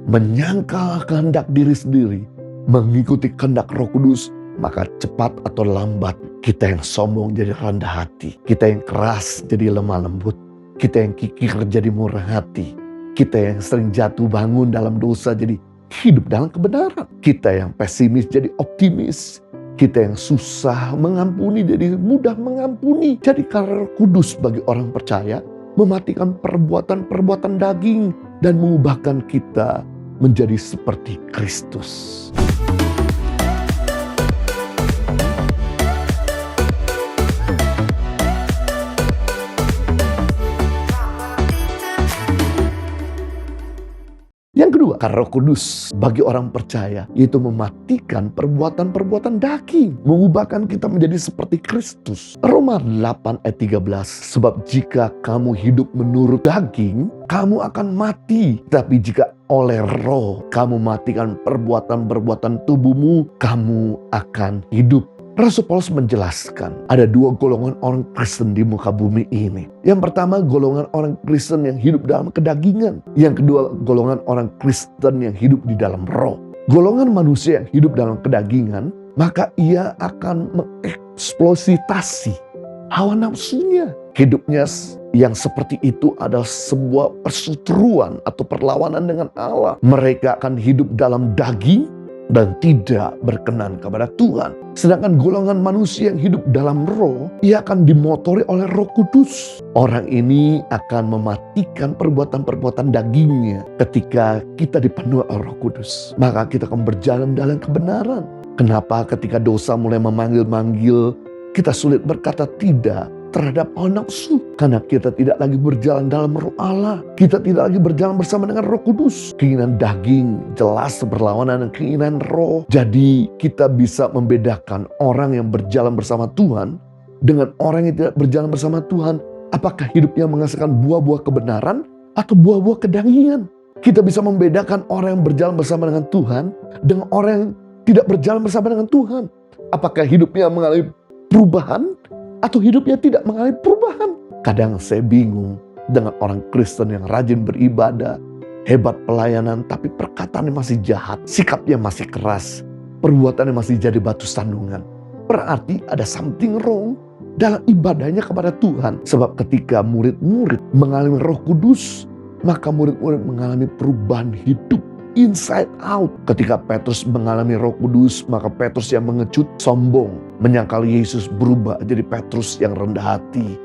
menyangkal kehendak diri sendiri, mengikuti kehendak Roh Kudus, maka cepat atau lambat kita yang sombong jadi rendah hati, kita yang keras jadi lemah lembut, kita yang kikir jadi murah hati, kita yang sering jatuh bangun dalam dosa jadi hidup dalam kebenaran, kita yang pesimis jadi optimis, kita yang susah mengampuni jadi mudah mengampuni. Jadi karena Roh Kudus bagi orang percaya mematikan perbuatan-perbuatan daging dan mengubahkan kita menjadi seperti Kristus. Yang kedua, karena Roh Kudus bagi orang percaya yaitu mematikan perbuatan-perbuatan daging, mengubahkan kita menjadi seperti Kristus. Roma 8 ayat 13, sebab jika kamu hidup menurut daging, kamu akan mati. Tapi jika oleh Roh kamu matikan perbuatan-perbuatan tubuhmu, kamu akan hidup. Rasul Paulus menjelaskan ada dua golongan orang Kristen di muka bumi ini. Yang pertama, golongan orang Kristen yang hidup dalam kedagingan. Yang kedua, golongan orang Kristen yang hidup di dalam roh. Golongan manusia yang hidup dalam kedagingan, maka ia akan mengeksploitasi hawa nafsunya. Hidupnya yang seperti itu adalah sebuah perseteruan atau perlawanan dengan Allah. Mereka akan hidup dalam daging dan tidak berkenan kepada Tuhan. Sedangkan golongan manusia yang hidup dalam roh, ia akan dimotori oleh Roh Kudus. Orang ini akan mematikan perbuatan-perbuatan dagingnya. Ketika kita dipenuhi oleh Roh Kudus, maka kita akan berjalan dalam kebenaran. Kenapa ketika dosa mulai memanggil-manggil, kita sulit berkata tidak terhadap hawa nafsu? Karena kita tidak lagi berjalan dalam roh Allah. Kita tidak lagi berjalan bersama dengan Roh Kudus. Keinginan daging jelas berlawanan dengan keinginan roh. Jadi kita bisa membedakan orang yang berjalan bersama Tuhan dengan orang yang tidak berjalan bersama Tuhan. Apakah hidupnya menghasilkan buah-buah kebenaran atau buah-buah kedagingan? Kita bisa membedakan orang yang berjalan bersama dengan Tuhan dengan orang yang tidak berjalan bersama dengan Tuhan. Apakah hidupnya mengalami perubahan atau hidupnya tidak mengalami perubahan? Kadang saya bingung dengan orang Kristen yang rajin beribadah, hebat pelayanan, tapi perkataannya masih jahat, sikapnya masih keras, perbuatannya masih jadi batu sandungan. Berarti ada something wrong dalam ibadahnya kepada Tuhan. Sebab ketika murid-murid mengalami Roh Kudus, maka murid-murid mengalami perubahan hidup inside out. Ketika Petrus mengalami Roh Kudus, maka Petrus yang mengecut, sombong, menyangkal Yesus berubah jadi Petrus yang rendah hati,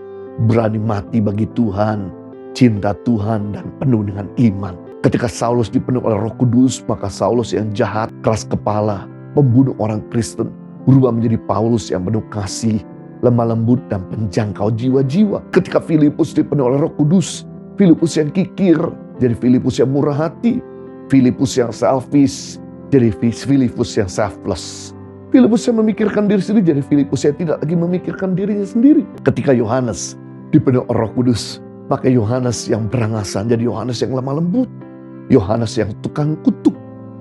berani mati bagi Tuhan, cinta Tuhan dan penuh dengan iman. Ketika Saulus dipenuhi oleh Roh Kudus, maka Saulus yang jahat, keras kepala, pembunuh orang Kristen, berubah menjadi Paulus yang penuh kasih, lemah lembut dan penjangkau jiwa-jiwa. Ketika Filipus dipenuhi oleh Roh Kudus, Filipus yang kikir jadi Filipus yang murah hati, Filipus yang selfish jadi Filipus yang selfless. Filipus yang memikirkan diri sendiri jadi Filipus yang tidak lagi memikirkan dirinya sendiri. Ketika Yohanes dipenuhi Roh Kudus, maka Yohanes yang berangasan jadi Yohanes yang lemah lembut. Yohanes yang tukang kutuk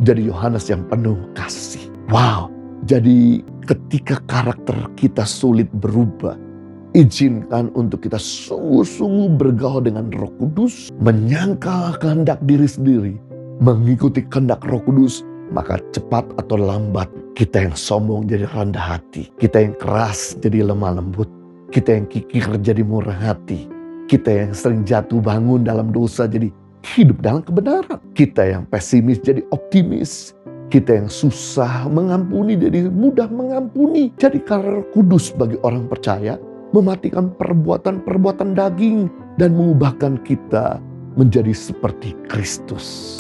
jadi Yohanes yang penuh kasih. Wow, jadi ketika karakter kita sulit berubah, izinkan untuk kita sungguh-sungguh bergaul dengan Roh Kudus, menyangkal kehendak diri sendiri, mengikuti kehendak Roh Kudus, maka cepat atau lambat kita yang sombong jadi rendah hati, kita yang keras jadi lemah lembut, kita yang kikir jadi murah hati, kita yang sering jatuh bangun dalam dosa jadi hidup dalam kebenaran, kita yang pesimis jadi optimis, kita yang susah mengampuni jadi mudah mengampuni. Jadi karena Roh Kudus bagi orang percaya mematikan perbuatan-perbuatan daging dan mengubahkan kita menjadi seperti Kristus.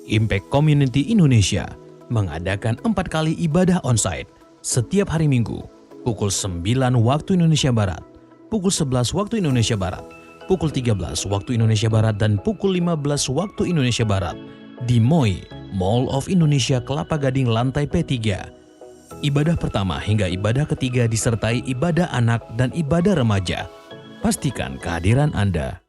Impact Community Indonesia mengadakan 4 kali ibadah onsite setiap hari Minggu pukul 9 waktu Indonesia Barat, pukul 11 waktu Indonesia Barat, pukul 13 waktu Indonesia Barat, dan pukul 15 waktu Indonesia Barat di MOI, Mall of Indonesia Kelapa Gading lantai P3. Ibadah pertama hingga ibadah ketiga disertai ibadah anak dan ibadah remaja. Pastikan kehadiran Anda.